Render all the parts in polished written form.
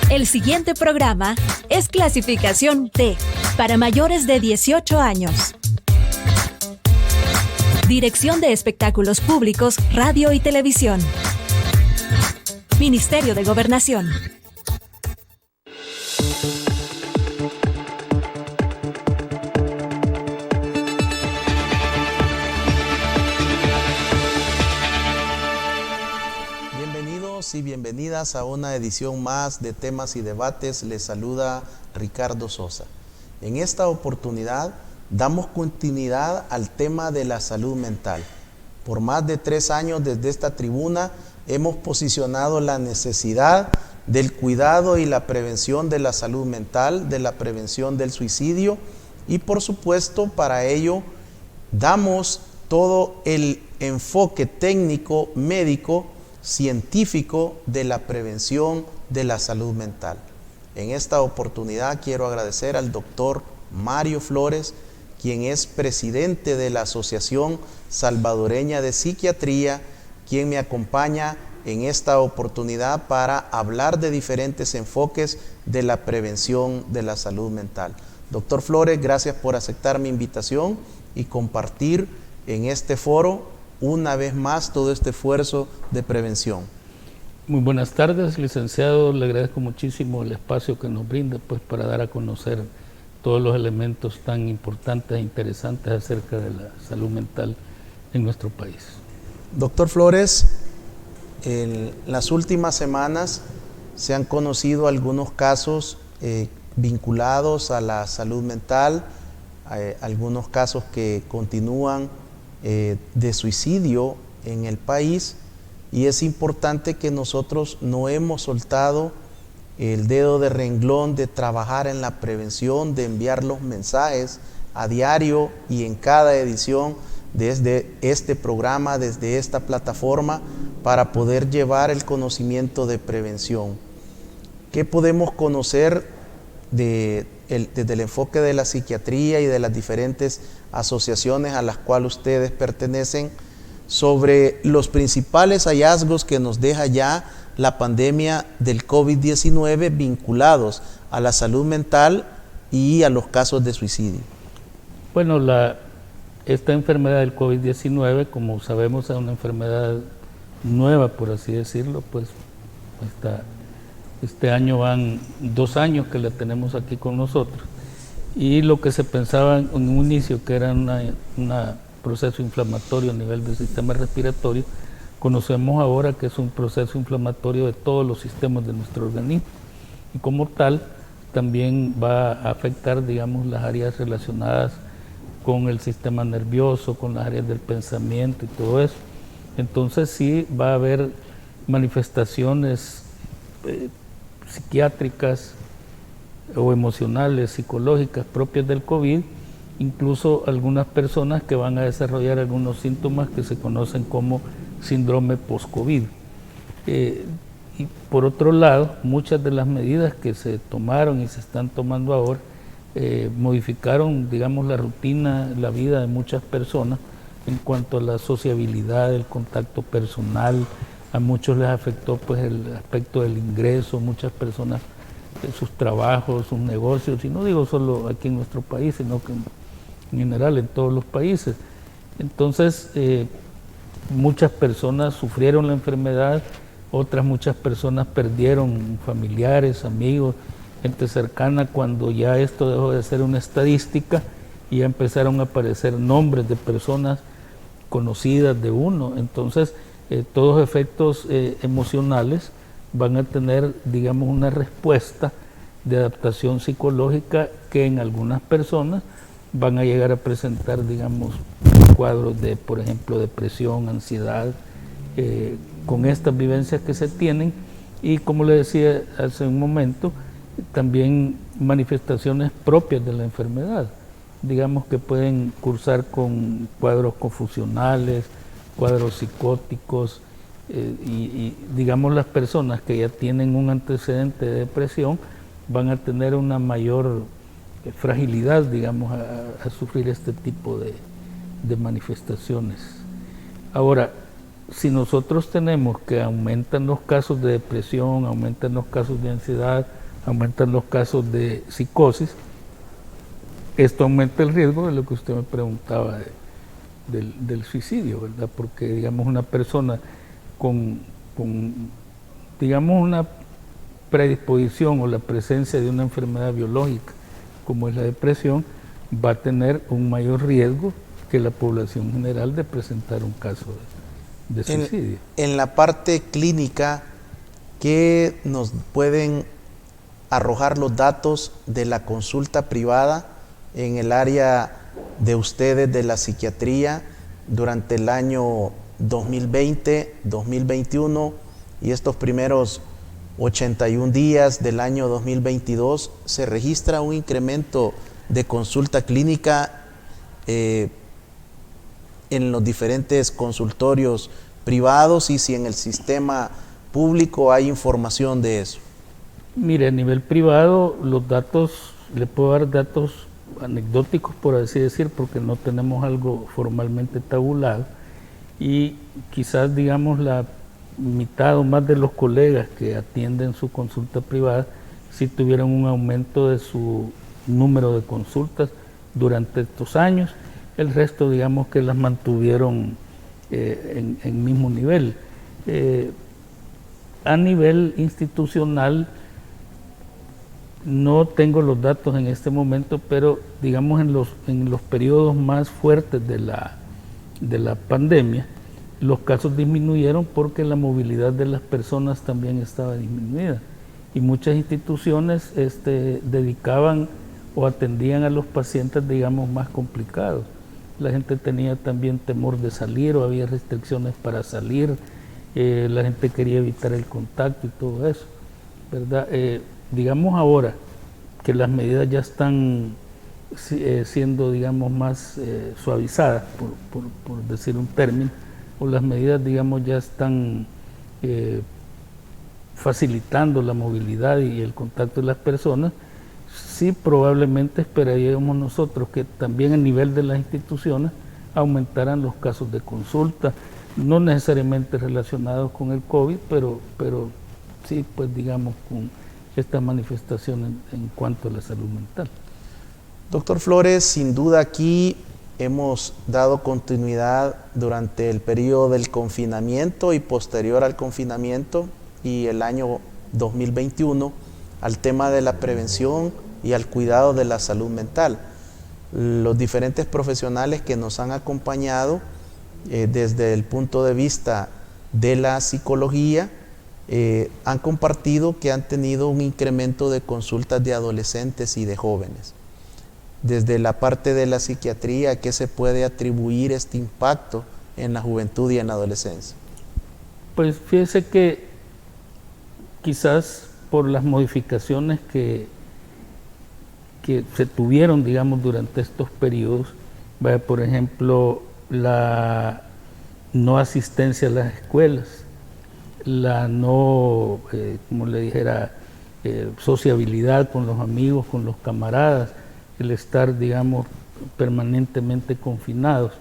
El siguiente programa es clasificación T, para mayores de 18 años. Dirección de Espectáculos Públicos, Radio y Televisión. Ministerio de Gobernación. Y bienvenidas a una edición más de Temas y Debates. Les saluda Ricardo Sosa. En esta oportunidad damos continuidad al tema de la salud mental. Por más de 3 años desde esta tribuna hemos posicionado la necesidad del cuidado y la prevención de la salud mental, de la prevención del suicidio, y por supuesto para ello damos todo el enfoque técnico, médico, científico de la prevención de la salud mental. En esta oportunidad quiero agradecer al doctor Mario Flores, quien es presidente de la Asociación Salvadoreña de Psiquiatría, quien me acompaña en esta oportunidad para hablar de diferentes enfoques de la prevención de la salud mental. Doctor Flores, gracias por aceptar mi invitación y compartir en este foro una vez más todo este esfuerzo de prevención. Muy buenas tardes, licenciado. Le agradezco muchísimo el espacio que nos brinda para dar a conocer todos los elementos tan importantes e interesantes acerca de la salud mental en nuestro país. Doctor Flores, en las últimas semanas se han conocido algunos casos vinculados a la salud mental, algunos casos que continúan de suicidio en el país, y es importante que nosotros no hemos soltado el dedo de renglón de trabajar en la prevención, de enviar los mensajes a diario y en cada edición desde este programa, desde esta plataforma, para poder llevar el conocimiento de prevención. ¿Qué podemos conocer desde el enfoque de la psiquiatría y de las diferentes asociaciones a las cuales ustedes pertenecen sobre los principales hallazgos que nos deja ya la pandemia del COVID-19 vinculados a la salud mental y a los casos de suicidio? Bueno, esta enfermedad del COVID-19, como sabemos, es una enfermedad nueva, por así decirlo, pues este año van 2 años que la tenemos aquí con nosotros, y lo que se pensaba en un inicio que era un proceso inflamatorio a nivel del sistema respiratorio, conocemos ahora que es un proceso inflamatorio de todos los sistemas de nuestro organismo, y como tal también va a afectar, digamos, las áreas relacionadas con el sistema nervioso, con las áreas del pensamiento y todo eso. Entonces sí va a haber manifestaciones psiquiátricas o emocionales, psicológicas propias del COVID, incluso algunas personas que van a desarrollar algunos síntomas que se conocen como síndrome post-COVID. Y por otro lado, muchas de las medidas que se tomaron y se están tomando ahora modificaron, digamos, la rutina, la vida de muchas personas en cuanto a la sociabilidad, el contacto personal. A muchos les afectó pues el aspecto del ingreso, muchas personas, sus trabajos, sus negocios, y no digo solo aquí en nuestro país, sino que en general en todos los países. Entonces, muchas personas sufrieron la enfermedad, muchas personas perdieron familiares, amigos, gente cercana, cuando ya esto dejó de ser una estadística y ya empezaron a aparecer nombres de personas conocidas de uno. Entonces, todos efectos emocionales van a tener, digamos, una respuesta de adaptación psicológica que en algunas personas van a llegar a presentar, digamos, cuadros de, por ejemplo, depresión, ansiedad, con estas vivencias que se tienen, y como le decía hace un momento, también manifestaciones propias de la enfermedad, digamos, que pueden cursar con cuadros confusionales, cuadros psicóticos, y digamos las personas que ya tienen un antecedente de depresión van a tener una mayor fragilidad, digamos, a sufrir este tipo de manifestaciones. Ahora, si nosotros tenemos que aumentan los casos de depresión, aumentan los casos de ansiedad, aumentan los casos de psicosis, esto aumenta el riesgo de lo que usted me preguntaba del suicidio, ¿verdad? Porque, digamos, una persona con, digamos, una predisposición o la presencia de una enfermedad biológica, como es la depresión, va a tener un mayor riesgo que la población general de presentar un caso de suicidio. En la parte clínica, ¿qué nos pueden arrojar los datos de la consulta privada en el área de ustedes de la psiquiatría durante el año 2020, 2021 y estos primeros 81 días del año 2022? ¿Se registra un incremento de consulta clínica en los diferentes consultorios privados, y si en el sistema público hay información de eso? Mire, a nivel privado, los datos, le puedo dar datos anecdóticos, por así decir, porque no tenemos algo formalmente tabulado, y quizás, digamos, la mitad o más de los colegas que atienden su consulta privada sí tuvieron un aumento de su número de consultas durante estos años. El resto, digamos, que las mantuvieron en mismo nivel. A nivel institucional no tengo los datos en este momento, pero digamos en los periodos más fuertes de la pandemia, los casos disminuyeron porque la movilidad de las personas también estaba disminuida, y muchas instituciones dedicaban o atendían a los pacientes, digamos, más complicados. La gente tenía también temor de salir, o había restricciones para salir, la gente quería evitar el contacto y todo eso, ¿verdad? Digamos ahora que las medidas ya están siendo, digamos, más suavizadas, por decir un término, o las medidas, digamos, ya están facilitando la movilidad y el contacto de las personas, sí probablemente esperaríamos nosotros que también a nivel de las instituciones aumentaran los casos de consulta, no necesariamente relacionados con el COVID, pero sí, pues digamos, con esta manifestación en cuanto a la salud mental. Doctor Flores, sin duda aquí hemos dado continuidad durante el periodo del confinamiento y posterior al confinamiento y el año 2021 al tema de la prevención y al cuidado de la salud mental. Los diferentes profesionales que nos han acompañado desde el punto de vista de la psicología han compartido que han tenido un incremento de consultas de adolescentes y de jóvenes. Desde la parte de la psiquiatría, ¿a qué se puede atribuir este impacto en la juventud y en la adolescencia? Pues fíjese que quizás por las modificaciones que se tuvieron, digamos, durante estos periodos, por ejemplo, la no asistencia a las escuelas, la no, como le dijera, sociabilidad con los amigos, con los camaradas, el estar, digamos, permanentemente confinados,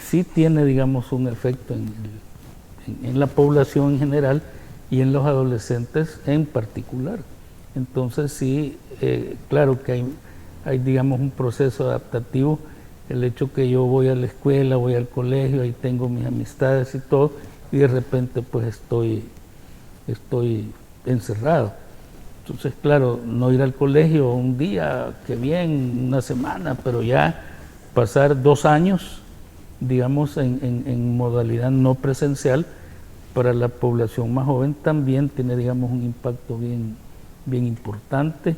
sí tiene, digamos, un efecto en la población en general y en los adolescentes en particular. Entonces sí, claro que hay, digamos, un proceso adaptativo, el hecho que yo voy a la escuela, voy al colegio, ahí tengo mis amistades y todo, y de repente pues estoy encerrado. Entonces, claro, no ir al colegio un día, qué bien, una semana, pero ya pasar 2 años, digamos, en modalidad no presencial, para la población más joven también tiene, digamos, un impacto bien importante.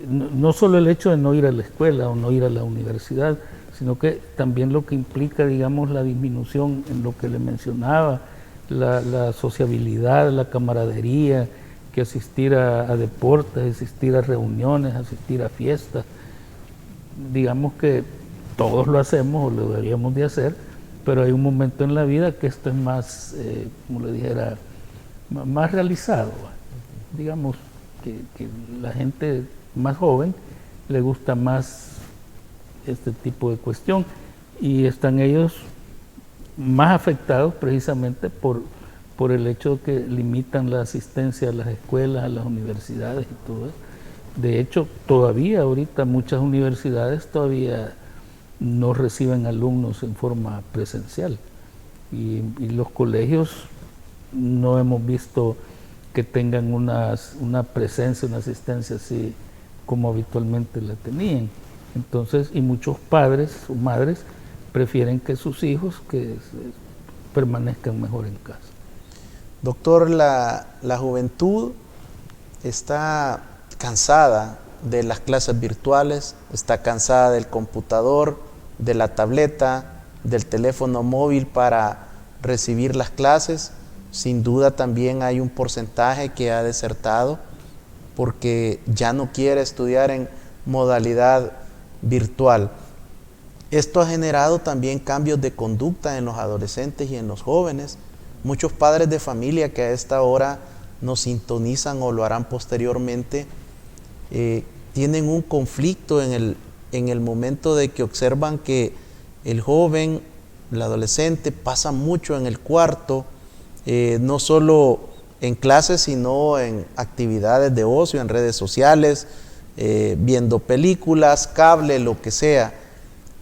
No solo el hecho de no ir a la escuela o no ir a la universidad, sino que también lo que implica, digamos, la disminución en lo que le mencionaba, la sociabilidad, la camaradería, que asistir a deportes, asistir a reuniones, asistir a fiestas. Digamos que todos lo hacemos o lo deberíamos de hacer, pero hay un momento en la vida que esto es más, como le dijera, más realizado. Digamos que la gente más joven le gusta más este tipo de cuestión, y están ellos más afectados precisamente por el hecho de que limitan la asistencia a las escuelas, a las universidades y todo eso. De hecho, todavía ahorita muchas universidades todavía no reciben alumnos en forma presencial y los colegios no hemos visto que tengan una presencia, una asistencia así como habitualmente la tenían. Entonces, y muchos padres o madres prefieren que sus hijos permanezcan mejor en casa. Doctor, la juventud está cansada de las clases virtuales, está cansada del computador, de la tableta, del teléfono móvil para recibir las clases. Sin duda también hay un porcentaje que ha desertado porque ya no quiere estudiar en modalidad virtual. Esto ha generado también cambios de conducta en los adolescentes y en los jóvenes. Muchos padres de familia que a esta hora nos sintonizan o lo harán posteriormente, tienen un conflicto en el momento de que observan que el joven, el adolescente, pasa mucho en el cuarto, no solo en clases, sino en actividades de ocio, en redes sociales, viendo películas, cable, lo que sea.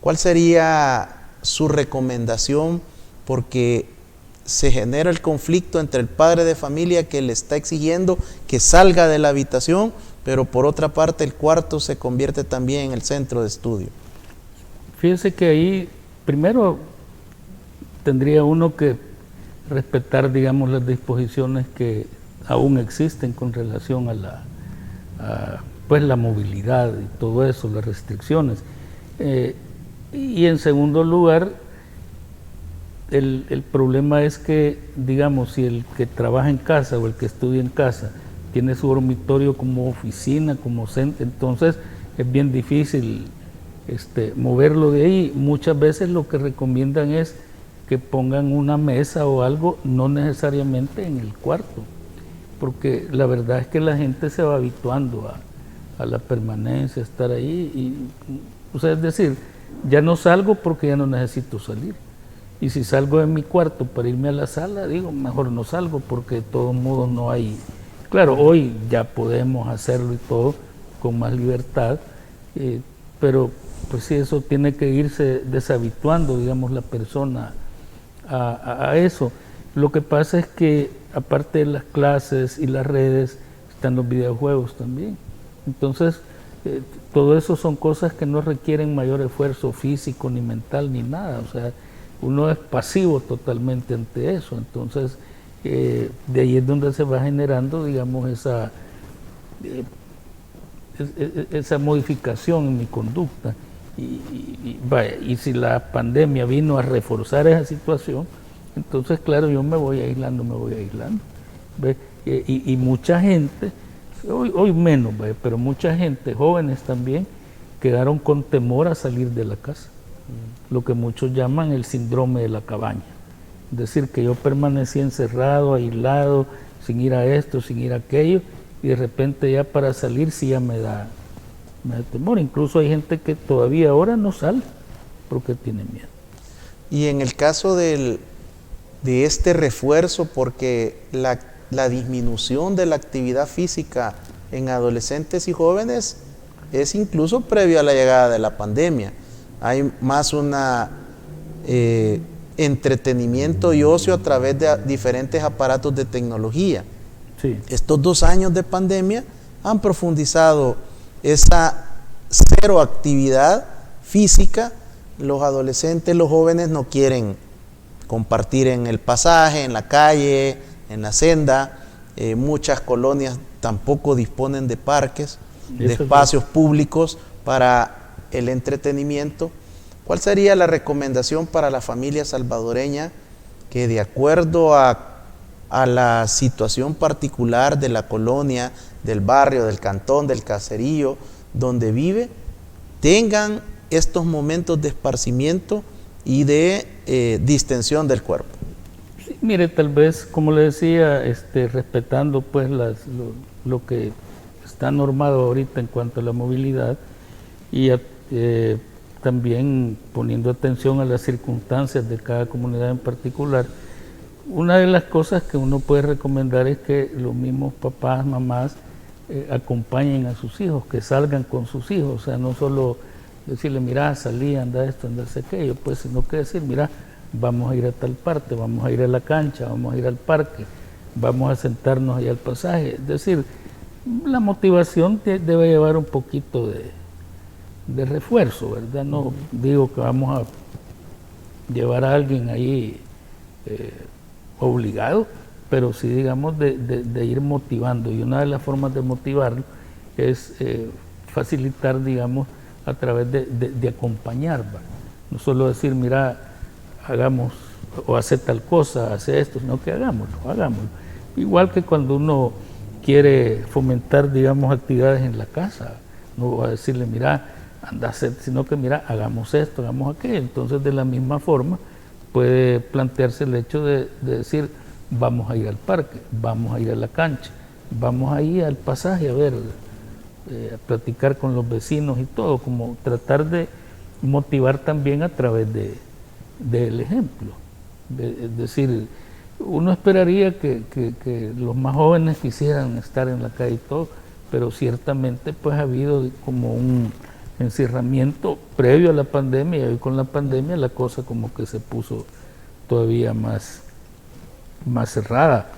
¿Cuál sería su recomendación? Porque se genera el conflicto entre el padre de familia que le está exigiendo que salga de la habitación, pero por otra parte el cuarto se convierte también en el centro de estudio. Fíjese que ahí primero tendría uno que respetar, digamos, las disposiciones que aún existen con relación a pues la movilidad y todo eso, las restricciones. Y en segundo lugar, el problema es que, digamos, si el que trabaja en casa o el que estudia en casa tiene su dormitorio como oficina, como centro, entonces es bien difícil moverlo de ahí. Muchas veces lo que recomiendan es que pongan una mesa o algo, no necesariamente en el cuarto, porque la verdad es que la gente se va habituando a la permanencia, a estar ahí, o sea, es decir, ya no salgo porque ya no necesito salir. Y si salgo de mi cuarto para irme a la sala, digo, mejor no salgo porque de todos modos no hay. Claro, hoy ya podemos hacerlo y todo con más libertad, pero pues sí, eso tiene que irse deshabituando, digamos, la persona a eso. Lo que pasa es que aparte de las clases y las redes, están los videojuegos también. Entonces, todo eso son cosas que no requieren mayor esfuerzo físico, ni mental, ni nada. O sea, uno es pasivo totalmente ante eso. Entonces, de ahí es donde se va generando, digamos, esa modificación en mi conducta. Y si la pandemia vino a reforzar esa situación, entonces, claro, yo me voy aislando. ¿Ve? Y mucha gente, hoy menos, ¿ve? Pero mucha gente, jóvenes también, quedaron con temor a salir de la casa. Lo que muchos llaman el síndrome de la cabaña. Es decir, que yo permanecí encerrado, aislado, sin ir a esto, sin ir a aquello, y de repente ya para salir sí ya me da temor. Incluso hay gente que todavía ahora no sale porque tiene miedo. Y en el caso de este refuerzo, porque la disminución de la actividad física en adolescentes y jóvenes es incluso previo a la llegada de la pandemia. Hay más entretenimiento y ocio a través de diferentes aparatos de tecnología. Sí. Estos 2 años de pandemia han profundizado esa cero actividad física. Los adolescentes, los jóvenes no quieren compartir en el pasaje, en la calle, en la senda. Muchas colonias tampoco disponen de parques, de espacios públicos para el entretenimiento. ¿Cuál sería la recomendación para la familia salvadoreña que, de acuerdo a la situación particular de la colonia, del barrio, del cantón, del caserío donde vive, tengan estos momentos de esparcimiento y de distensión del cuerpo? Sí, mire, tal vez, como le decía, respetando pues lo que está normado ahorita en cuanto a la movilidad y también poniendo atención a las circunstancias de cada comunidad en particular, una de las cosas que uno puede recomendar es que los mismos papás, mamás, acompañen a sus hijos, que salgan con sus hijos, o sea, no solo decirle, mira, salí, anda esto, anda aquello, pues, sino que decir, mira, vamos a ir a tal parte, vamos a ir a la cancha, vamos a ir al parque, vamos a sentarnos ahí al pasaje. Es decir, la motivación debe llevar un poquito de refuerzo, ¿verdad? No digo que vamos a llevar a alguien ahí obligado, pero sí, digamos, de ir motivando. Y una de las formas de motivarlo es facilitar, digamos, a través de acompañar, ¿verdad? No solo decir, mira, hagamos o hace tal cosa, hace esto, sino que hagámoslo. Igual que cuando uno quiere fomentar, digamos, actividades en la casa, no va a decirle, mira, anda a hacer, sino que mira, hagamos esto, hagamos aquello. Entonces, de la misma forma, puede plantearse el hecho de decir, vamos a ir al parque, vamos a ir a la cancha, vamos a ir al pasaje a ver, a platicar con los vecinos y todo, como tratar de motivar también a través del ejemplo. Es decir, uno esperaría que los más jóvenes quisieran estar en la calle y todo, pero ciertamente pues ha habido como un encerramiento previo a la pandemia, y hoy con la pandemia la cosa como que se puso todavía más cerrada.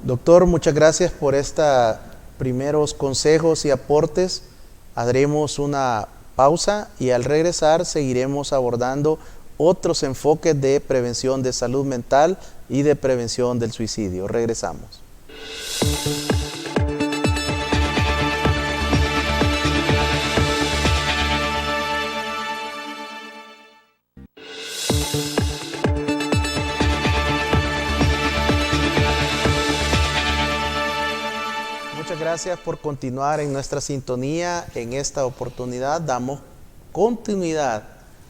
Doctor, muchas gracias por estos primeros consejos y aportes. Haremos una pausa y al regresar seguiremos abordando otros enfoques de prevención de salud mental y de prevención del suicidio. Regresamos. Muchas gracias por continuar en nuestra sintonía. En esta oportunidad damos continuidad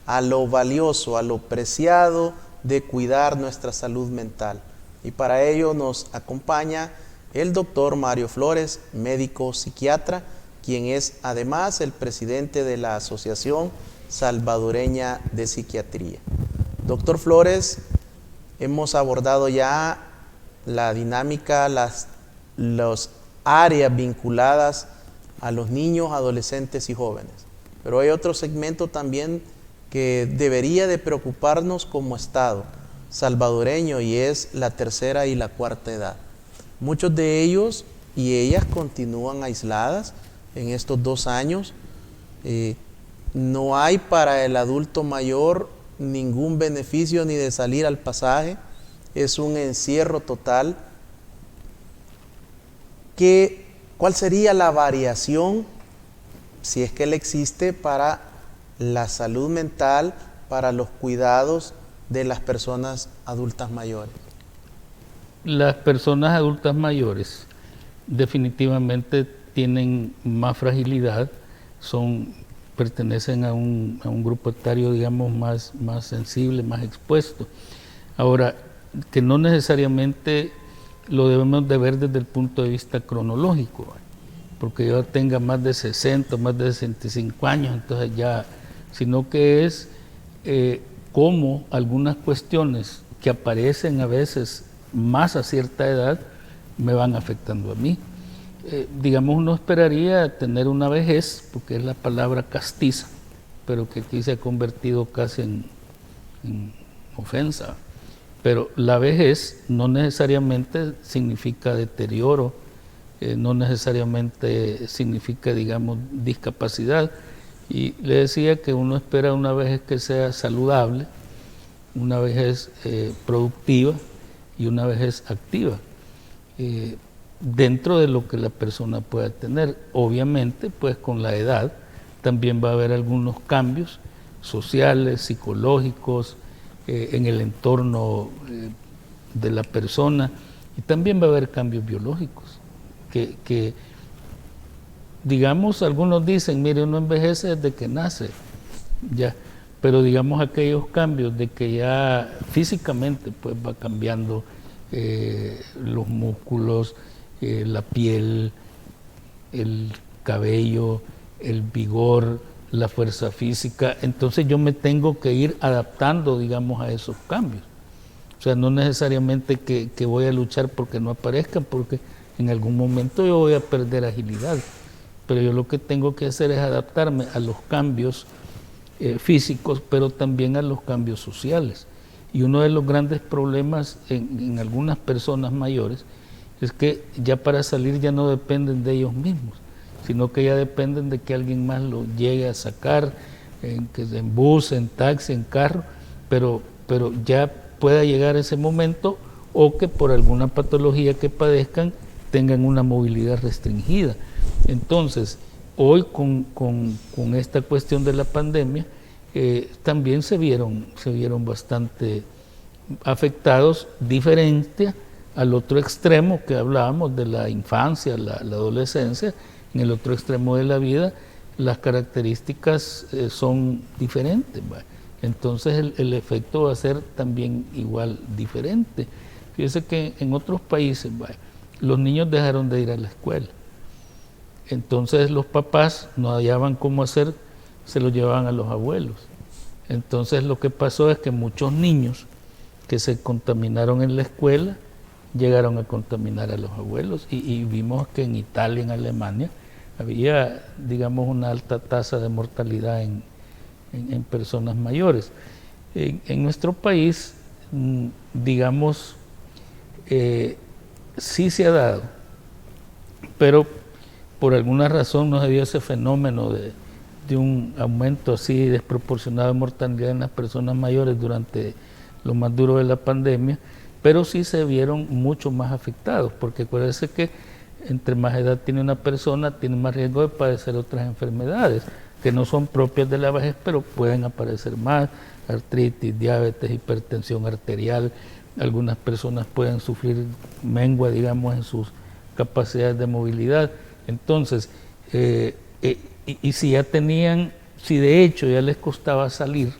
a lo valioso, a lo preciado de cuidar nuestra salud mental. Y para ello nos acompaña el doctor Mario Flores, médico psiquiatra, quien es además el presidente de la Asociación Salvadoreña de Psiquiatría. Doctor Flores, hemos abordado ya la dinámica, las áreas vinculadas a los niños, adolescentes y jóvenes. Pero hay otro segmento también que debería de preocuparnos como Estado salvadoreño, y es la tercera y la cuarta edad. Muchos de ellos y ellas continúan aisladas en estos 2 años. No hay para el adulto mayor ningún beneficio ni de salir al pasaje. Es un encierro total. ¿Cuál sería la variación, si es que la existe, para la salud mental, para los cuidados de las personas adultas mayores? Las personas adultas mayores definitivamente tienen más fragilidad, pertenecen a un grupo etario, digamos, más sensible, más expuesto. Ahora, que no necesariamente lo debemos de ver desde el punto de vista cronológico, porque yo tenga más de 60, más de 65 años, entonces ya, sino que es cómo algunas cuestiones que aparecen a veces más a cierta edad me van afectando a mí. Digamos, uno esperaría tener una vejez, porque es la palabra castiza, pero que aquí se ha convertido casi en ofensa. Pero la vejez no necesariamente significa deterioro, no necesariamente significa, digamos, discapacidad. Y le decía que uno espera una vejez que sea saludable, una vejez productiva y una vejez activa, dentro de lo que la persona pueda tener. Obviamente, pues con la edad también va a haber algunos cambios sociales, psicológicos, en el entorno de la persona, y también va a haber cambios biológicos que digamos, algunos dicen, mire, uno envejece desde que nace, ya, pero digamos aquellos cambios de que ya físicamente pues va cambiando los músculos, la piel, el cabello, el vigor, la fuerza física. Entonces yo me tengo que ir adaptando, digamos, a esos cambios. O sea, no necesariamente que voy a luchar porque no aparezcan, porque en algún momento yo voy a perder agilidad. Pero yo lo que tengo que hacer es adaptarme a los cambios físicos, pero también a los cambios sociales. Y uno de los grandes problemas en algunas personas mayores es que ya para salir ya no dependen de ellos mismos, sino que ya dependen de que alguien más los llegue a sacar, en bus, en taxi, en carro, pero ya pueda llegar ese momento, o que por alguna patología que padezcan tengan una movilidad restringida. Entonces, hoy con esta cuestión de la pandemia, también se vieron bastante afectados, diferente al otro extremo que hablábamos de la infancia, la adolescencia. En el otro extremo de la vida las características son diferentes, ¿va? Entonces el efecto va a ser también igual diferente. Fíjese que en otros países, ¿va?, los niños dejaron de ir a la escuela. Entonces los papás no hallaban cómo hacer, se los llevaban a los abuelos. Entonces lo que pasó es que muchos niños que se contaminaron en la escuela llegaron a contaminar a los abuelos, y vimos que en Italia, en Alemania, había, digamos, una alta tasa de mortalidad en personas mayores. En nuestro país, digamos, sí se ha dado, pero por alguna razón no se dio ese fenómeno de un aumento así desproporcionado de mortalidad en las personas mayores durante lo más duro de la pandemia, pero sí se vieron mucho más afectados, porque acuérdense que entre más edad tiene una persona, tiene más riesgo de padecer otras enfermedades que no son propias de la vejez, pero pueden aparecer más: artritis, diabetes, hipertensión arterial. Algunas personas pueden sufrir mengua, digamos, en sus capacidades de movilidad. Entonces, y si ya tenían, si de hecho ya les costaba salir,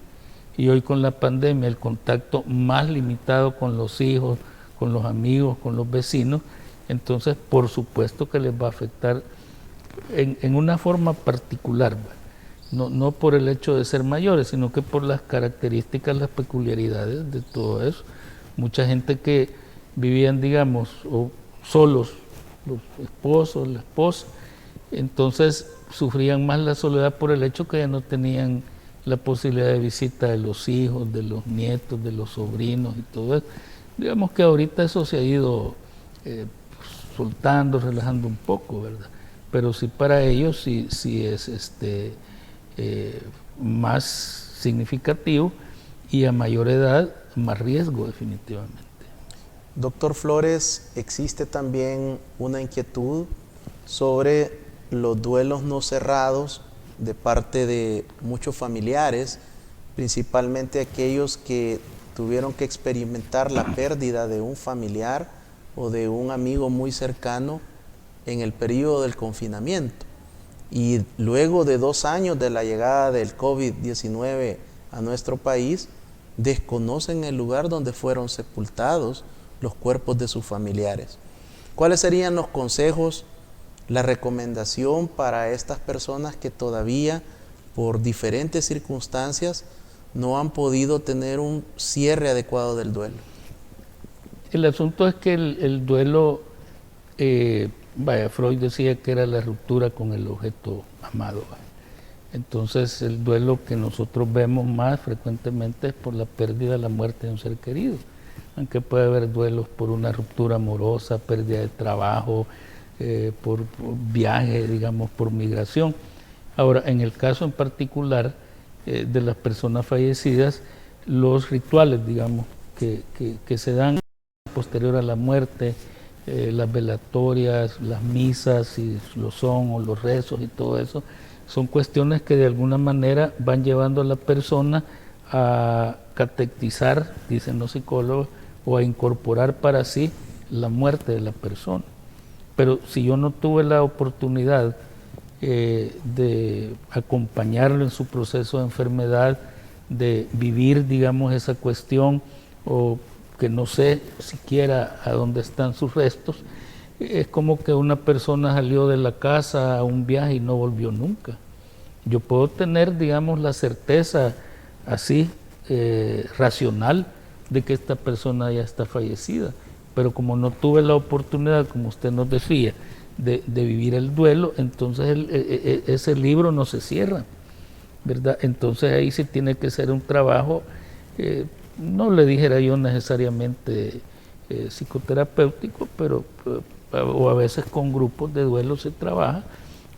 y hoy con la pandemia el contacto más limitado con los hijos, con los amigos, con los vecinos, entonces por supuesto que les va a afectar en una forma particular, no por el hecho de ser mayores, sino que por las características, las peculiaridades de todo eso. Mucha gente que vivían, digamos, o solos, los esposos, la esposa, entonces sufrían más la soledad por el hecho que ya no tenían la posibilidad de visita de los hijos, de los nietos, de los sobrinos y todo eso. Digamos que ahorita eso se ha ido soltando, relajando un poco, ¿verdad? Pero sí, para ellos sí es más significativo, y a mayor edad más riesgo definitivamente. Doctor Flores, existe también una inquietud sobre los duelos no cerrados de parte de muchos familiares, principalmente aquellos que tuvieron que experimentar la pérdida de un familiar o de un amigo muy cercano en el periodo del confinamiento. Y luego de 2 años de la llegada del COVID-19 a nuestro país, desconocen el lugar donde fueron sepultados los cuerpos de sus familiares. ¿Cuáles serían los consejos, la recomendación para estas personas que todavía, por diferentes circunstancias, no han podido tener un cierre adecuado del duelo? El asunto es que el duelo, Freud decía que era la ruptura con el objeto amado. Entonces el duelo que nosotros vemos más frecuentemente es por la pérdida, la muerte de un ser querido, aunque puede haber duelos por una ruptura amorosa, pérdida de trabajo, por viaje, digamos, por migración. Ahora, en el caso en particular de las personas fallecidas, los rituales, digamos, que se dan posterior a la muerte, las velatorias, las misas, si lo son, o los rezos y todo eso, son cuestiones que de alguna manera van llevando a la persona a catequizar, dicen los psicólogos, o a incorporar para sí la muerte de la persona. Pero si yo no tuve la oportunidad de acompañarlo en su proceso de enfermedad, de vivir, digamos, esa cuestión, o que no sé siquiera a dónde están sus restos, es como que una persona salió de la casa a un viaje y no volvió nunca. Yo puedo tener, digamos, la certeza así, racional, de que esta persona ya está fallecida, pero como no tuve la oportunidad, como usted nos decía, de vivir el duelo, entonces ese libro no se cierra, ¿verdad? Entonces ahí sí tiene que ser un trabajo, no le dijera yo necesariamente psicoterapéutico, pero o a veces con grupos de duelo se trabaja,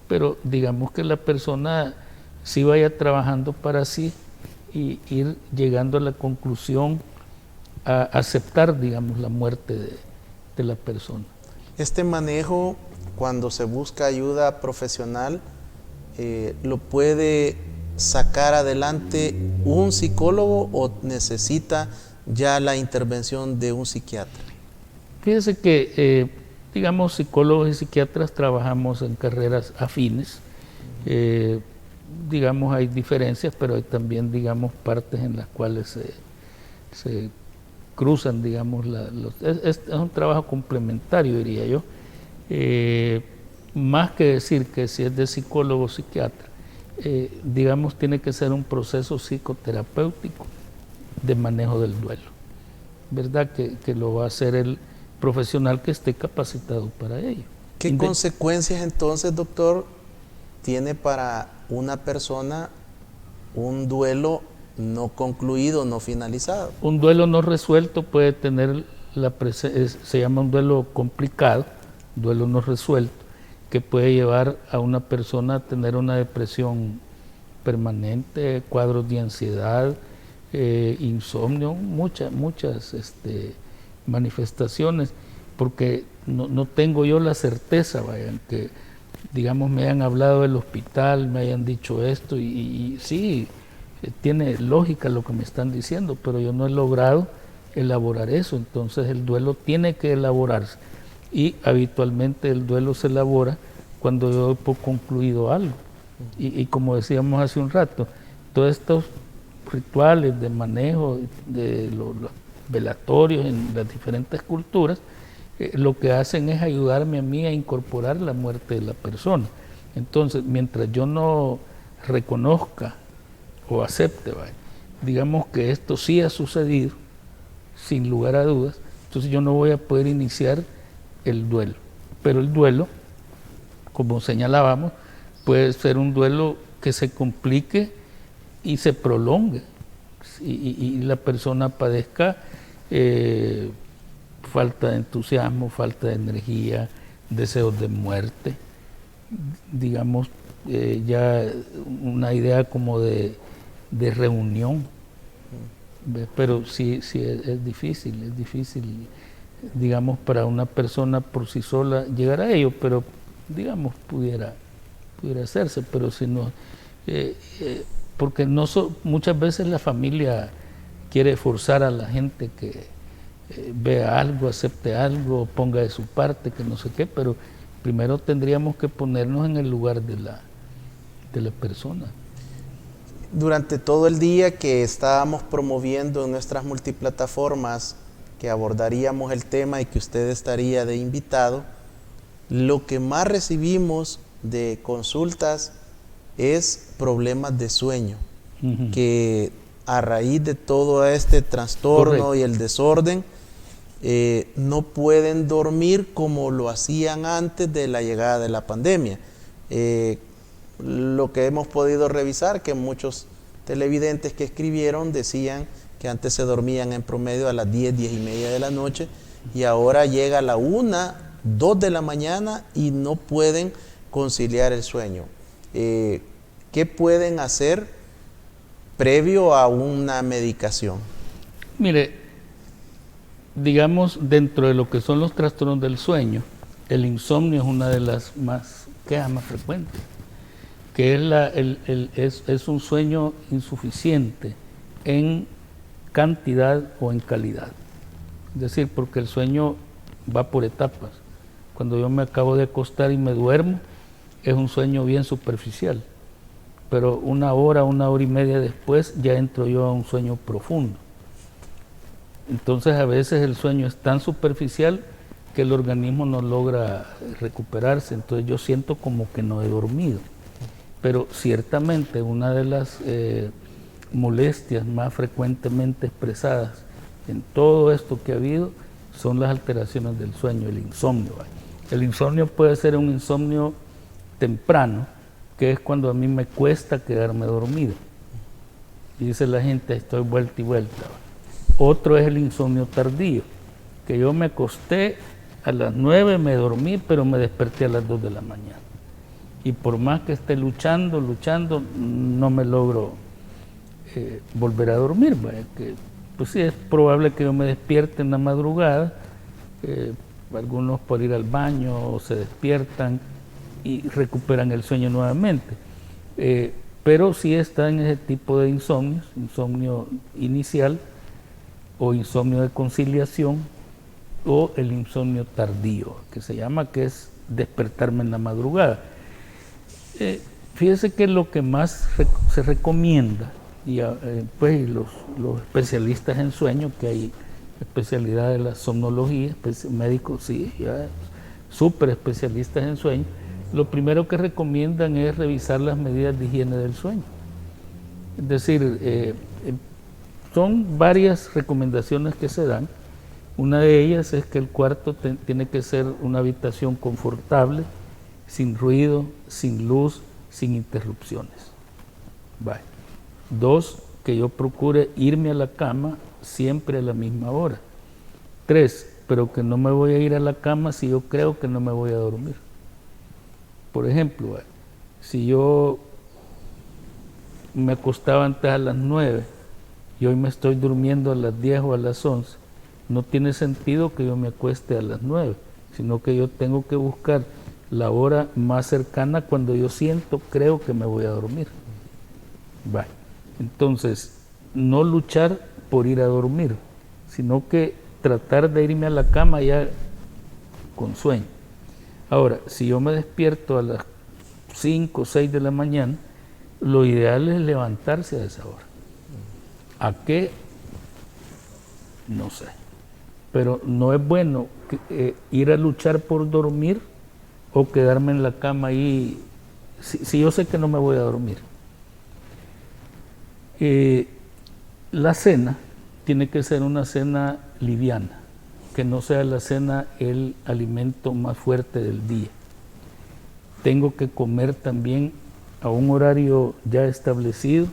pero digamos que la persona sí vaya trabajando para sí y ir llegando a la conclusión a aceptar, digamos, la muerte de la persona. Este manejo, cuando se busca ayuda profesional, ¿lo puede sacar adelante un psicólogo o necesita ya la intervención de un psiquiatra? Fíjese que, digamos, psicólogos y psiquiatras trabajamos en carreras afines. Digamos, hay diferencias, pero hay también, digamos, partes en las cuales se cruzan, digamos, es un trabajo complementario, diría yo. Más que decir que si es de psicólogo o psiquiatra, digamos, tiene que ser un proceso psicoterapéutico de manejo del duelo, ¿verdad? Que lo va a hacer el profesional que esté capacitado para ello. ¿Qué consecuencias entonces, doctor, tiene para una persona un duelo no concluido, no finalizado? Un duelo no resuelto puede tener se llama un duelo complicado, duelo no resuelto, que puede llevar a una persona a tener una depresión permanente, cuadros de ansiedad, insomnio, muchas manifestaciones, porque no tengo yo la certeza, vayan, que digamos me hayan hablado del hospital, me hayan dicho esto, y sí, tiene lógica lo que me están diciendo, pero yo no he logrado elaborar eso. Entonces el duelo tiene que elaborarse, y habitualmente el duelo se elabora cuando yo he concluido algo. Y como decíamos hace un rato, todos estos rituales de manejo de los velatorios en las diferentes culturas, lo que hacen es ayudarme a mí a incorporar la muerte de la persona. Entonces, mientras yo no reconozca o acepte, digamos que esto sí ha sucedido, sin lugar a dudas, entonces yo no voy a poder iniciar el duelo. Pero el duelo, como señalábamos, puede ser un duelo que se complique y se prolongue, y la persona padezca falta de entusiasmo, falta de energía, deseos de muerte, digamos, ya una idea como de reunión. Pero sí es difícil, digamos, para una persona por sí sola llegar a ello, pero digamos pudiera hacerse, pero si no, porque muchas veces la familia quiere forzar a la gente que vea algo, acepte algo, ponga de su parte, que no sé qué, pero primero tendríamos que ponernos en el lugar de la persona. Durante todo el día que estábamos promoviendo en nuestras multiplataformas que abordaríamos el tema y que usted estaría de invitado, lo que más recibimos de consultas es problemas de sueño, que a raíz de todo este trastorno y el desorden, no pueden dormir como lo hacían antes de la llegada de la pandemia. Lo que hemos podido revisar, que muchos televidentes que escribieron decían que antes se dormían en promedio a las 10, 10 y media de la noche, y ahora llega a la 1, 2 de la mañana y no pueden conciliar el sueño. ¿Qué pueden hacer previo a una medicación? Mire, digamos, dentro de lo que son los trastornos del sueño, el insomnio es una de las quejas más frecuentes, que es un sueño insuficiente en cantidad o en calidad. Es decir, porque el sueño va por etapas. Cuando yo me acabo de acostar y me duermo, es un sueño bien superficial, pero una hora y media después ya entro yo a un sueño profundo. Entonces a veces el sueño es tan superficial que el organismo no logra recuperarse, entonces yo siento como que no he dormido. pero ciertamente una de las molestias más frecuentemente expresadas en todo esto que ha habido son las alteraciones del sueño, el insomnio. El insomnio puede ser un insomnio temprano, que es cuando a mí me cuesta quedarme dormido. Y dice la gente, estoy vuelta y vuelta. Otro es el insomnio tardío, que yo me acosté a las 9, me dormí, pero me desperté a las 2 de la mañana. Y por más que esté luchando, no me logro volver a dormir. Que, pues sí, es probable que yo me despierte en la madrugada, algunos por ir al baño se despiertan y recuperan el sueño nuevamente. Pero sí está en ese tipo de insomnios, insomnio inicial o insomnio de conciliación o el insomnio tardío, que se llama, que es despertarme en la madrugada. Fíjese que lo que más se recomienda, y pues los especialistas en sueño, que hay especialidad de la somnología, médicos sí, ya súper especialistas en sueño, lo primero que recomiendan es revisar las medidas de higiene del sueño. Es decir, son varias recomendaciones que se dan. Una de ellas es que el cuarto tiene que ser una habitación confortable, sin ruido, sin luz, sin interrupciones. Vale. 2, que yo procure irme a la cama siempre a la misma hora. 3, pero que no me voy a ir a la cama si yo creo que no me voy a dormir. Por ejemplo, si yo me acostaba antes a las 9 y hoy me estoy durmiendo a las 10 o a las 11, no tiene sentido que yo me acueste a las 9, sino que yo tengo que buscar la hora más cercana cuando yo creo que me voy a dormir. Vale. Entonces, no luchar por ir a dormir, sino que tratar de irme a la cama ya con sueño. Ahora, si yo me despierto a las 5 o 6 de la mañana, lo ideal es levantarse a esa hora. ¿A qué? No sé. Pero no es bueno ir a luchar por dormir o quedarme en la cama ahí si yo sé que no me voy a dormir. La cena tiene que ser una cena liviana, que no sea la cena el alimento más fuerte del día. Tengo que comer también a un horario ya establecido,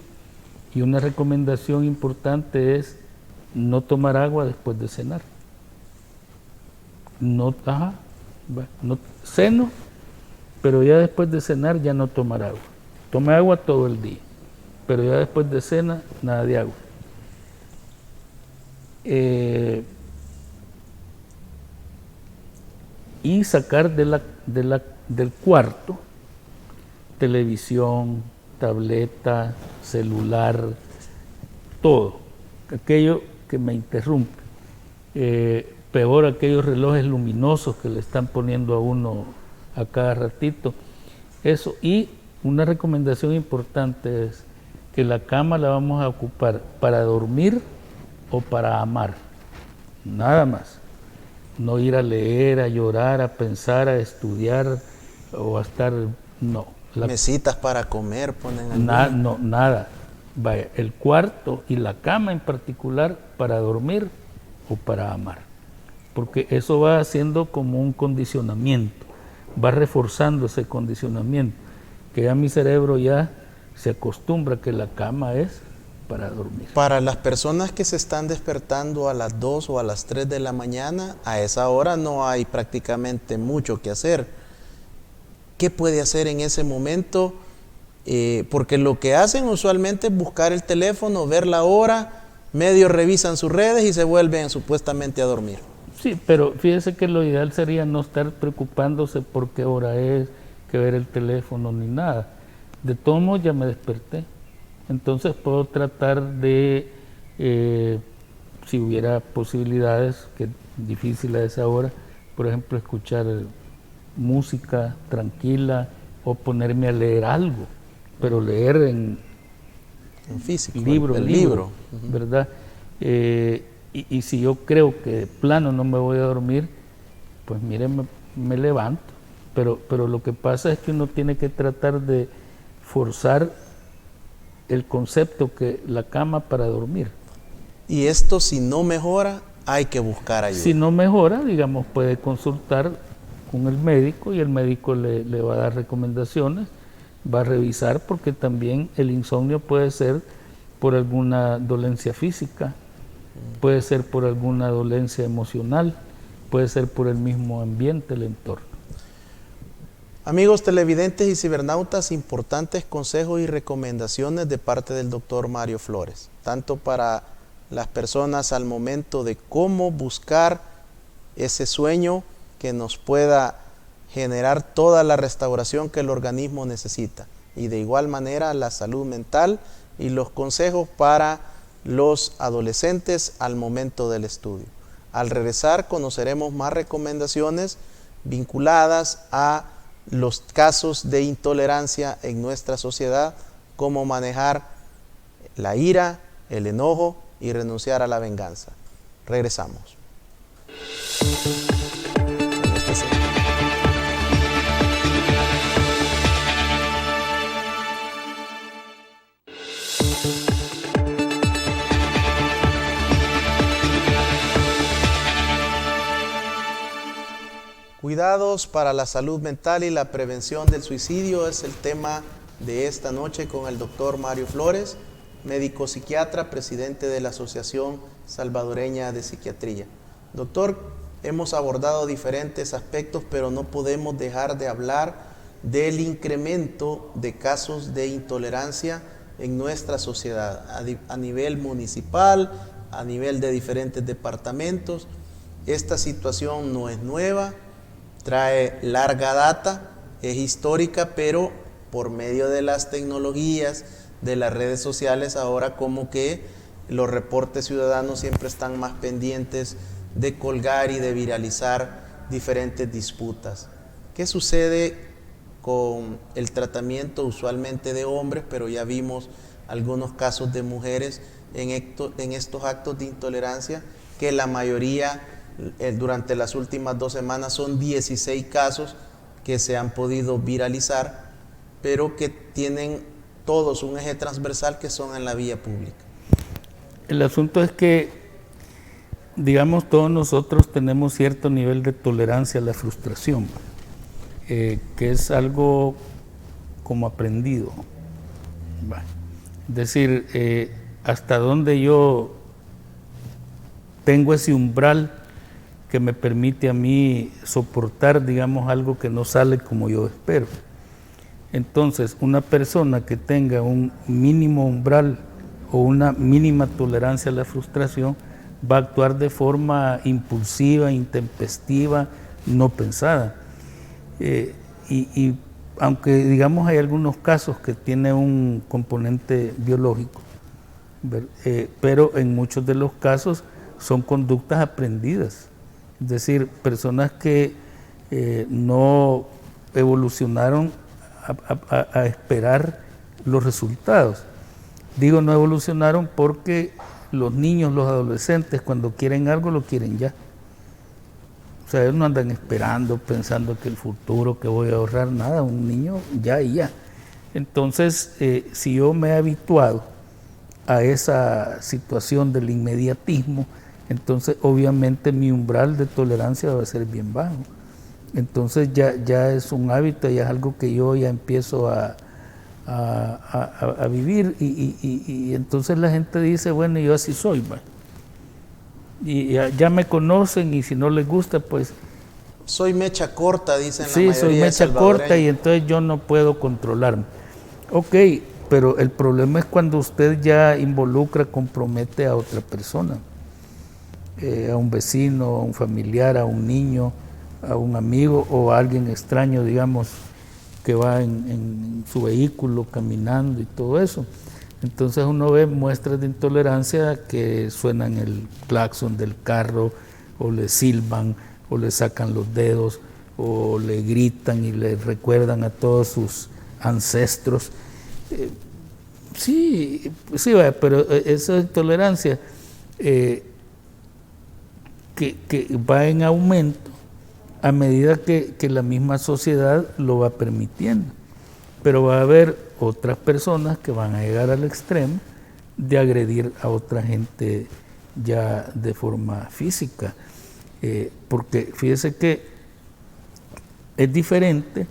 y una recomendación importante es no tomar agua después de cenar. No ceno, pero ya después de cenar ya no tomar agua. Tome agua todo el día, pero ya después de cena nada de agua. Y sacar del cuarto televisión, tableta, celular, todo, aquello que me interrumpe. Peor aquellos relojes luminosos que le están poniendo a uno a cada ratito. Eso. Y una recomendación importante es que la cama la vamos a ocupar para dormir o para amar, nada más. No ir a leer, a llorar, a pensar, a estudiar o a estar, no. Mesitas para comer ponen nada. Vaya, el cuarto y la cama en particular para dormir o para amar, porque eso va haciendo como un condicionamiento, va reforzando ese condicionamiento, que ya mi cerebro ya se acostumbra que la cama es para dormir. Para las personas que se están despertando a las 2 o a las 3 de la mañana, a esa hora no hay prácticamente mucho que hacer. ¿Qué puede hacer en ese momento? Porque lo que hacen usualmente es buscar el teléfono, ver la hora, medio revisan sus redes y se vuelven supuestamente a dormir. Sí, pero fíjese que lo ideal sería no estar preocupándose por qué hora es, que ver el teléfono ni nada. De todos modos ya me desperté. Entonces puedo tratar de, si hubiera posibilidades, que es difícil a esa hora, por ejemplo, escuchar música tranquila o ponerme a leer algo, pero leer en físico, libro, ¿verdad? Y si yo creo que de plano no me voy a dormir, pues mire, me levanto. Pero lo que pasa es que uno tiene que tratar de forzar el concepto que la cama para dormir. Y esto, si no mejora, hay que buscar ayuda. Si no mejora, digamos, puede consultar con el médico y el médico le va a dar recomendaciones, va a revisar, porque también el insomnio puede ser por alguna dolencia física, puede ser por alguna dolencia emocional, puede ser por el mismo ambiente, el entorno. Amigos televidentes y cibernautas, importantes consejos y recomendaciones de parte del doctor Mario Flores, tanto para las personas al momento de cómo buscar ese sueño que nos pueda generar toda la restauración que el organismo necesita, y de igual manera la salud mental y los consejos para los adolescentes al momento del estudio. Al regresar conoceremos más recomendaciones vinculadas a los casos de intolerancia en nuestra sociedad, cómo manejar la ira, el enojo y renunciar a la venganza. Regresamos. Cuidados para la salud mental y la prevención del suicidio es el tema de esta noche con el doctor Mario Flores, médico psiquiatra, presidente de la Asociación Salvadoreña de Psiquiatría. Doctor, hemos abordado diferentes aspectos, pero no podemos dejar de hablar del incremento de casos de intolerancia en nuestra sociedad, a nivel municipal, a nivel de diferentes departamentos. Esta situación no es nueva, trae larga data, es histórica, pero por medio de las tecnologías, de las redes sociales, ahora como que los reportes ciudadanos siempre están más pendientes de colgar y de viralizar diferentes disputas. ¿Qué sucede con el tratamiento usualmente de hombres, pero ya vimos algunos casos de mujeres en estos actos de intolerancia, que la mayoría durante las últimas 2 semanas son 16 casos que se han podido viralizar, pero que tienen todos un eje transversal, que son en la vía pública? El asunto es que, digamos, todos nosotros tenemos cierto nivel de tolerancia a la frustración, que es algo como aprendido. Es decir, hasta donde yo tengo ese umbral que me permite a mí soportar, digamos, algo que no sale como yo espero. Entonces, una persona que tenga un mínimo umbral o una mínima tolerancia a la frustración va a actuar de forma impulsiva, intempestiva, no pensada. Y aunque, digamos, hay algunos casos que tienen un componente biológico, pero en muchos de los casos son conductas aprendidas. Es decir, personas que no evolucionaron a esperar los resultados. Digo no evolucionaron porque los niños, los adolescentes, cuando quieren algo, lo quieren ya. O sea, ellos no andan esperando, pensando que el futuro, que voy a ahorrar, nada, un niño ya y ya. Entonces, si yo me he habituado a esa situación del inmediatismo, entonces obviamente mi umbral de tolerancia va a ser bien bajo. Entonces ya es un hábito, ya es algo que yo ya empiezo a vivir, y entonces la gente dice, bueno, yo así soy, ¿va? Y ya me conocen, y si no les gusta, pues... Soy mecha corta, dicen la sí, mayoría. soy mecha corta, y entonces yo no puedo controlarme. Ok, pero el problema es cuando usted ya involucra, compromete a otra persona, a un vecino, a un familiar, a un niño, a un amigo o a alguien extraño, digamos, que va en su vehículo caminando y todo eso. Entonces uno ve muestras de intolerancia que suenan el claxon del carro, o le silban, o le sacan los dedos, o le gritan y le recuerdan a todos sus ancestros. Sí, pero esa intolerancia que va en aumento a medida que la misma sociedad lo va permitiendo. Pero va a haber otras personas que van a llegar al extremo de agredir a otra gente ya de forma física. Porque fíjese que es diferente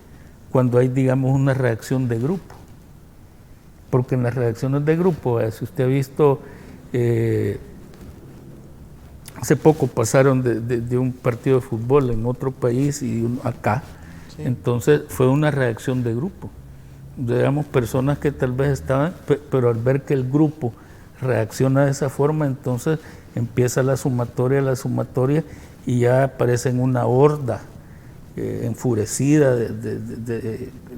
cuando hay, digamos, una reacción de grupo. Porque en las reacciones de grupo, si usted ha visto, hace poco pasaron de un partido de fútbol en otro país y acá, sí. Entonces fue una reacción de grupo. Digamos, personas que tal vez estaban, pero al ver que el grupo reacciona de esa forma, entonces empieza la sumatoria y ya aparece en una horda enfurecida,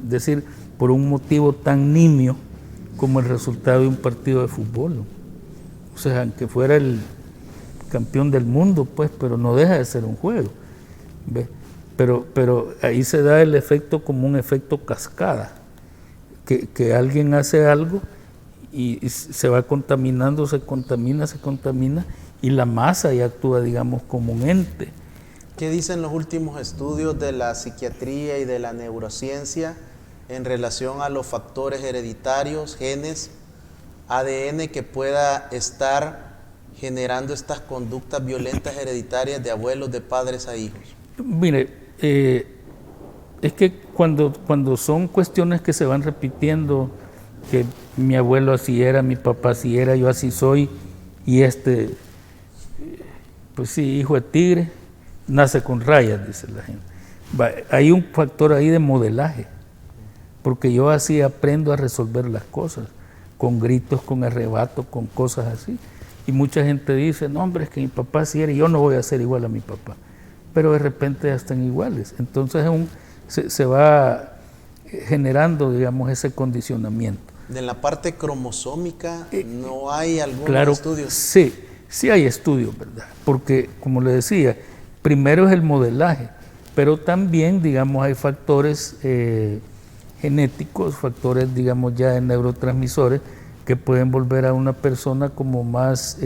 decir, por un motivo tan nimio como el resultado de un partido de fútbol. O sea, aunque fuera el campeón del mundo, pues, pero no deja de ser un juego. ¿Ve? Pero ahí se da el efecto como un efecto cascada, que alguien hace algo y se va contaminando, se contamina, y la masa ya actúa, digamos, como un ente. ¿Qué dicen los últimos estudios de la psiquiatría y de la neurociencia en relación a los factores hereditarios, genes, ADN que pueda estar generando estas conductas violentas hereditarias de abuelos, de padres a hijos? Mire, es que cuando son cuestiones que se van repitiendo, que mi abuelo así era, mi papá así era, yo así soy, y pues sí, hijo de tigre, nace con rayas, dice la gente. Hay un factor ahí de modelaje, porque yo así aprendo a resolver las cosas, con gritos, con arrebatos, con cosas así. Y mucha gente dice, no hombre, es que mi papá así era y yo no voy a ser igual a mi papá. Pero de repente ya están iguales. Entonces se va generando, digamos, ese condicionamiento. En la parte cromosómica, ¿no hay algún estudio? Sí hay estudios, ¿verdad? Porque, como le decía, primero es el modelaje, pero también, digamos, hay factores genéticos, factores, digamos, ya de neurotransmisores, que pueden volver a una persona como más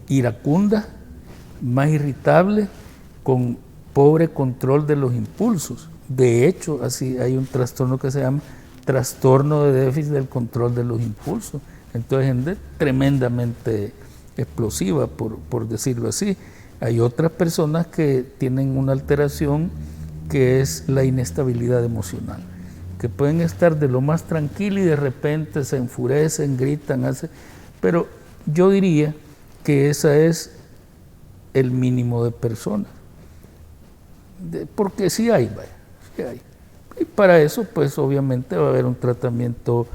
iracunda, más irritable, con pobre control de los impulsos. De hecho, así hay un trastorno que se llama trastorno de déficit del control de los impulsos. Entonces, gente tremendamente explosiva, por decirlo así. Hay otras personas que tienen una alteración que es la inestabilidad emocional, que pueden estar de lo más tranquilo y de repente se enfurecen, gritan, pero yo diría que esa es el mínimo de personas, porque sí hay. Y para eso, pues obviamente va a haber un tratamiento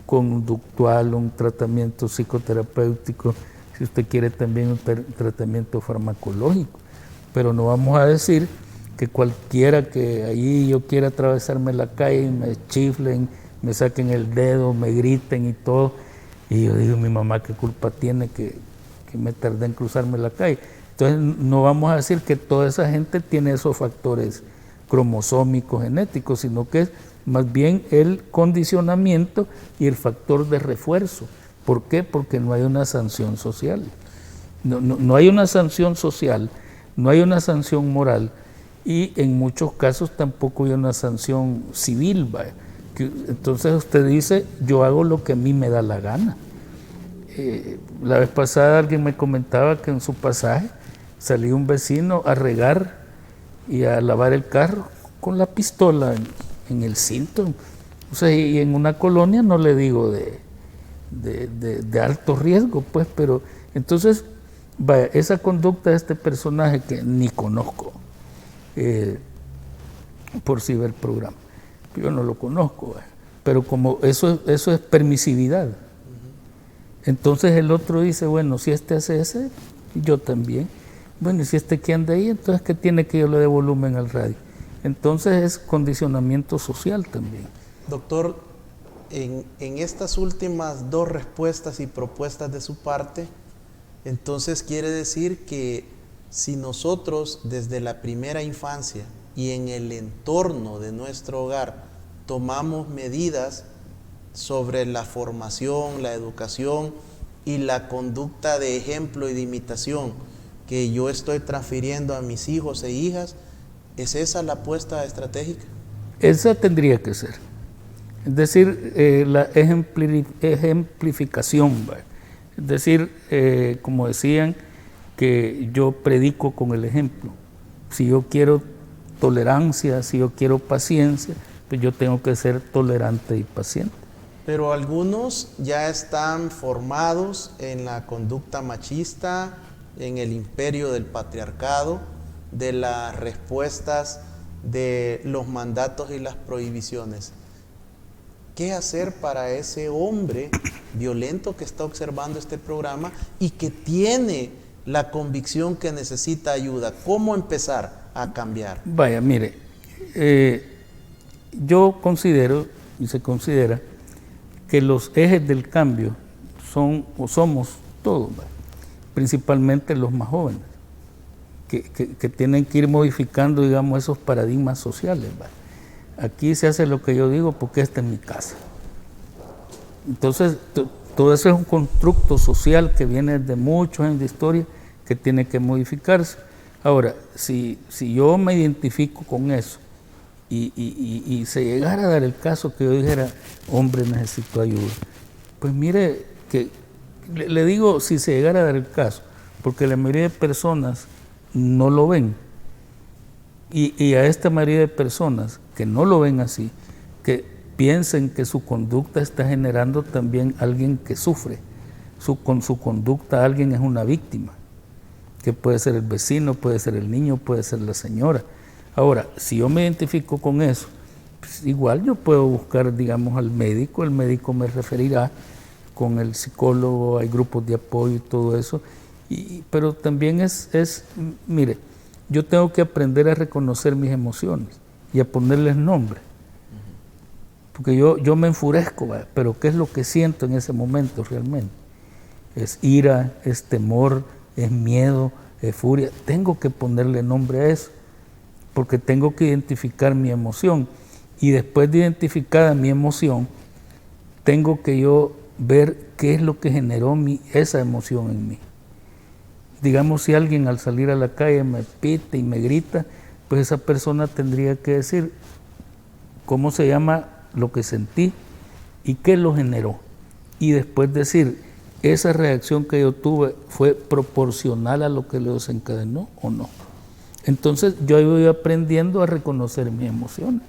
conductual, un tratamiento psicoterapéutico, si usted quiere también un tratamiento farmacológico, pero no vamos a decir que cualquiera que allí yo quiera atravesarme la calle, me chiflen, me saquen el dedo, me griten y todo, y yo digo, mi mamá qué culpa tiene que me tardé en cruzarme la calle. Entonces no vamos a decir que toda esa gente tiene esos factores cromosómicos, genéticos, sino que es más bien el condicionamiento y el factor de refuerzo. ¿Por qué? Porque no hay una sanción social. No hay una sanción social, no hay una sanción moral, y en muchos casos tampoco hay una sanción civil. Entonces usted dice, yo hago lo que a mí me da la gana. La vez pasada alguien me comentaba que en su pasaje salía un vecino a regar y a lavar el carro con la pistola en el cinto. O sea, y en una colonia, no le digo de alto riesgo, pues, pero entonces esa conducta de este personaje que ni conozco, por ciberprograma, yo no lo conozco, pero como eso es permisividad. Entonces el otro dice, bueno, si este hace ese, yo también. Bueno, y si este que anda ahí, entonces ¿qué tiene que yo le dé volumen al radio? Entonces es condicionamiento social también. Doctor, en estas últimas dos respuestas y propuestas de su parte, entonces quiere decir que si nosotros desde la primera infancia y en el entorno de nuestro hogar tomamos medidas sobre la formación, la educación y la conducta de ejemplo y de imitación que yo estoy transfiriendo a mis hijos e hijas, ¿es esa la apuesta estratégica? Esa tendría que ser. Es decir, la ejemplificación, ¿va? Es decir, como decían, que yo predico con el ejemplo. Si yo quiero tolerancia, si yo quiero paciencia, pues yo tengo que ser tolerante y paciente. Pero algunos ya están formados en la conducta machista, en el imperio del patriarcado, de las respuestas de los mandatos y las prohibiciones. ¿Qué hacer para ese hombre violento que está observando este programa y que tiene la convicción que necesita ayuda? ¿Cómo empezar a cambiar? Vaya, mire, yo considero y se considera que los ejes del cambio son o somos todos, ¿vale? Principalmente los más jóvenes, que tienen que ir modificando, digamos, esos paradigmas sociales, ¿vale? Aquí se hace lo que yo digo porque esta es mi casa. Entonces, todo eso es un constructo social que viene de muchos años de historia que tiene que modificarse. Ahora, si yo me identifico con eso y se llegara a dar el caso que yo dijera, hombre, necesito ayuda, pues mire, que le digo si se llegara a dar el caso, porque la mayoría de personas no lo ven. Y a esta mayoría de personas que no lo ven así, que piensen que su conducta está generando también a alguien que sufre, con su conducta alguien es una víctima, que puede ser el vecino, puede ser el niño, puede ser la señora. Ahora, si yo me identifico con eso, pues igual yo puedo buscar, digamos, al médico, el médico me referirá con el psicólogo, hay grupos de apoyo y todo eso, pero también mire, yo tengo que aprender a reconocer mis emociones y a ponerles nombre. Porque yo me enfurezco, ¿verdad? Pero ¿qué es lo que siento en ese momento realmente? Es ira, es temor, es miedo, es furia. Tengo que ponerle nombre a eso, porque tengo que identificar mi emoción. Y después de identificar mi emoción, tengo que yo ver qué es lo que generó esa emoción en mí. Digamos, si alguien al salir a la calle me pita y me grita, pues esa persona tendría que decir cómo se llama lo que sentí y qué lo generó. Y después decir, ¿esa reacción que yo tuve fue proporcional a lo que lo desencadenó o no? Entonces yo voy aprendiendo a reconocer mis emociones.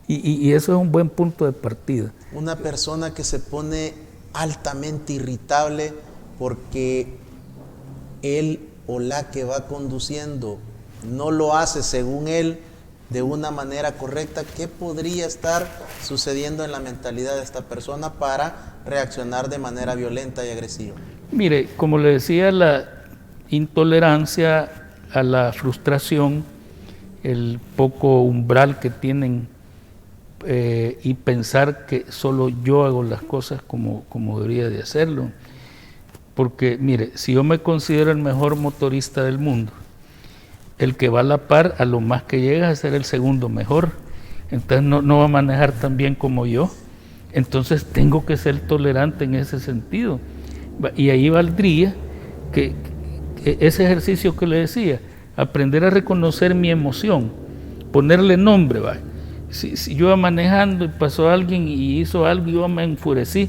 Y eso es un buen punto de partida. Una persona que se pone altamente irritable porque él o la que va conduciendo no lo hace según él de una manera correcta, ¿qué podría estar sucediendo en la mentalidad de esta persona para reaccionar de manera violenta y agresiva? Mire, como le decía, la intolerancia a la frustración, el poco umbral que tienen y pensar que solo yo hago las cosas como debería de hacerlo. Porque, mire, si yo me considero el mejor motorista del mundo, el que va a la par, a lo más que llega es ser el segundo mejor. Entonces no va a manejar tan bien como yo. Entonces tengo que ser tolerante en ese sentido. Y ahí valdría que ese ejercicio que le decía, aprender a reconocer mi emoción, ponerle nombre, ¿va? Si yo iba manejando y pasó alguien y hizo algo y yo me enfurecí,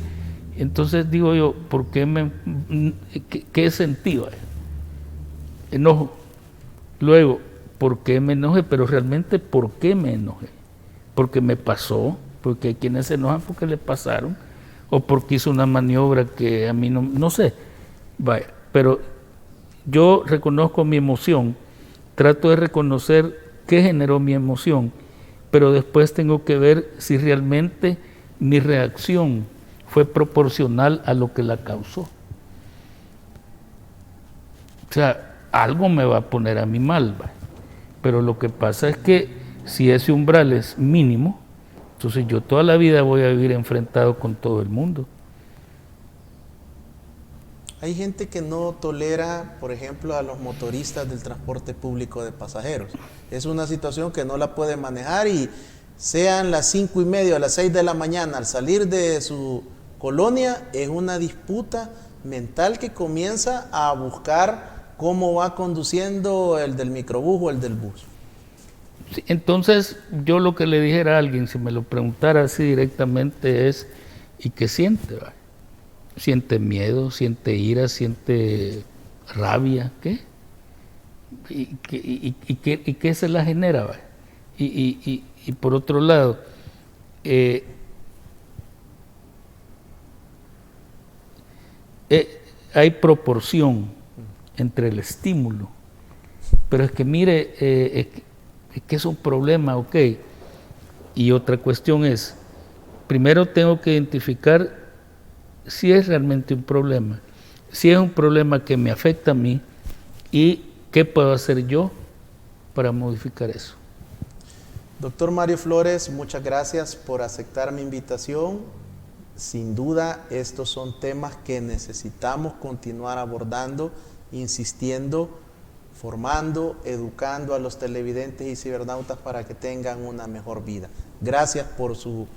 entonces digo yo, ¿por qué qué sentí? Enojo. Luego, ¿por qué me enojé? Pero realmente, ¿por qué me enojé? Porque me pasó, porque hay quienes se enojan porque le pasaron, o porque hizo una maniobra que a mí no sé. Vaya, pero yo reconozco mi emoción, trato de reconocer qué generó mi emoción, pero después tengo que ver si realmente mi reacción fue proporcional a lo que la causó. O sea, algo me va a poner a mí mal, ¿va? Pero lo que pasa es que si ese umbral es mínimo, entonces yo toda la vida voy a vivir enfrentado con todo el mundo. Hay gente que no tolera, por ejemplo, a los motoristas del transporte público de pasajeros. Es una situación que no la puede manejar y sean las 5:30 o las 6 de la mañana al salir de su colonia, es una disputa mental que comienza a buscar cómo va conduciendo el del microbús o el del bus. Sí, entonces, yo lo que le dijera a alguien, si me lo preguntara así directamente, es: ¿y qué siente? ¿Va? ¿Siente miedo? ¿Siente ira? ¿Siente rabia? ¿Qué? ¿Y qué se la genera? ¿Va? Y por otro lado, hay proporción entre el estímulo, pero es que mire, es que es un problema, ok. Y otra cuestión es, primero tengo que identificar si es realmente un problema, si es un problema que me afecta a mí y qué puedo hacer yo para modificar eso. Doctor Mario Flores, muchas gracias por aceptar mi invitación. Sin duda, estos son temas que necesitamos continuar abordando, insistiendo, formando, educando a los televidentes y cibernautas para que tengan una mejor vida. Gracias por su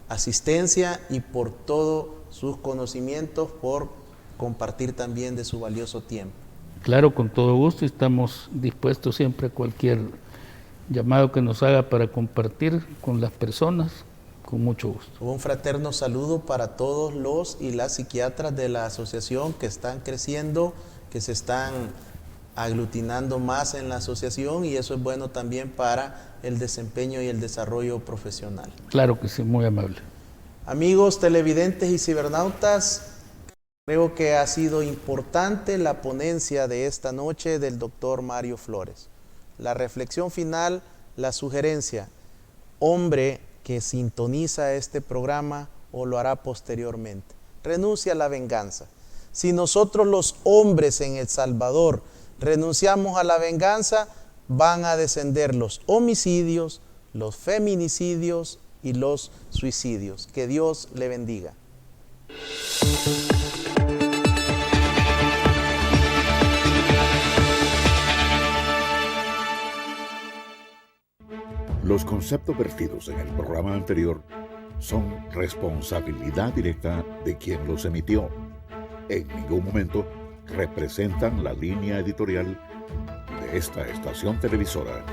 asistencia y por todos sus conocimientos, por compartir también de su valioso tiempo. Claro, con todo gusto, estamos dispuestos siempre a cualquier llamado que nos haga para compartir con las personas, con mucho gusto. Un fraterno saludo para todos los y las psiquiatras de la asociación que están creciendo, que se están aglutinando más en la asociación, y eso es bueno también para el desempeño y el desarrollo profesional. Claro que sí, muy amable. Amigos televidentes y cibernautas, creo que ha sido importante la ponencia de esta noche del doctor Mario Flores. La reflexión final, la sugerencia: hombre que sintoniza este programa o lo hará posteriormente, renuncia a la venganza. Si nosotros los hombres en El Salvador renunciamos a la venganza, van a descender los homicidios, los feminicidios y los suicidios. Que Dios le bendiga. Los conceptos vertidos en el programa anterior son responsabilidad directa de quien los emitió. En ningún momento representan la línea editorial de esta estación televisora.